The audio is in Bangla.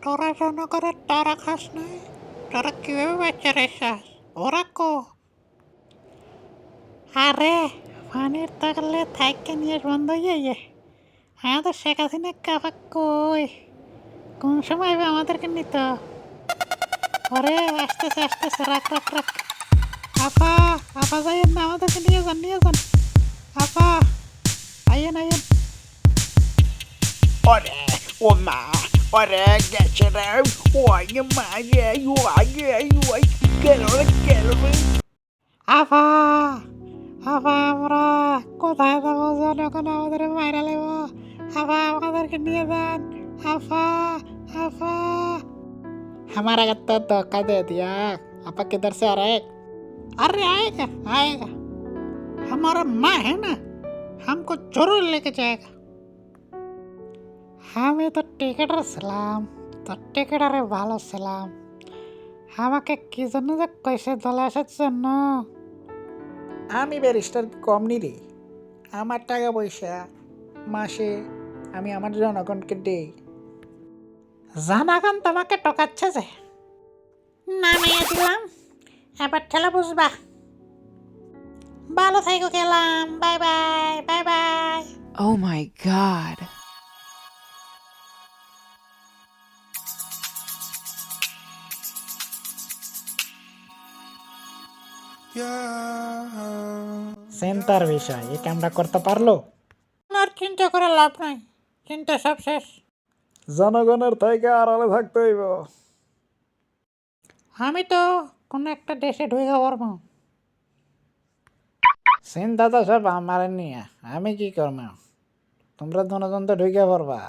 তোরা জনগণের টাকা খাস নাই, তোরা কিভাবে বাচ্চা রেছাস? ওরা কো আরে পানির তাকলে থাইকে নিয়ে বন্ধ হয়ে হ্যাঁ তো শেখ হাসিনা কাপা কই কোন সময় আমাদেরকে নিত? ওরে আসতেছে আসতেছে, রাখ রাখ রাখ। আপা আপা যাইয়েন না, আমাদেরকে নিয়ে যান আপা, আইয়েন আইয়েন। ওরে ও মা, ওরে গেছে রে, ওই মা রে, ওই গেল রে গেল রে। আপা আপা আমরা কোথায় যাবো? জনগণ আমাদের মাইরা লেব। আপা আমাদেরকে নিয়ে যান আপা, আপা। हमारा तो धोखा दे दिया। आपा किधर से आ रहा है? अरे आएगा आएगा, हमारा माँ है ना, हमको जरूर लेके जाएगा। আমি তো টিকেটার ছিলাম, তো টিকেটারে ভালো ছিলাম, আমাকে কি জন্য যে কইছে দলে আসার জন্য? আমি ব্যারিস্টার কম নি রে, আমার টাকা পয়সা মাসে আমি আমার জনগণকে দেই। জানাগান তোমাকে টকাচ্ছে যে, নামিয়ে দিলাম, এবার ঠেলা বুঝবা। ভালো থাইকো, গেলাম, bye bye bye bye. Oh my god. চিন্তার বিষয়, এই কামটা করতে পারলো? আর চিন্তা করে লাভ নাই, চিন্তা সব শেষ। জনগণের থেকে আড়ালে থাকতে হইব। আমি তো কোনো একটা দেশে ঢুকে পারবো, চিন্তা তো সব আমার নিয়ে, আমি কি করবো? তোমরা দুজন তো ঢুকে পারবা।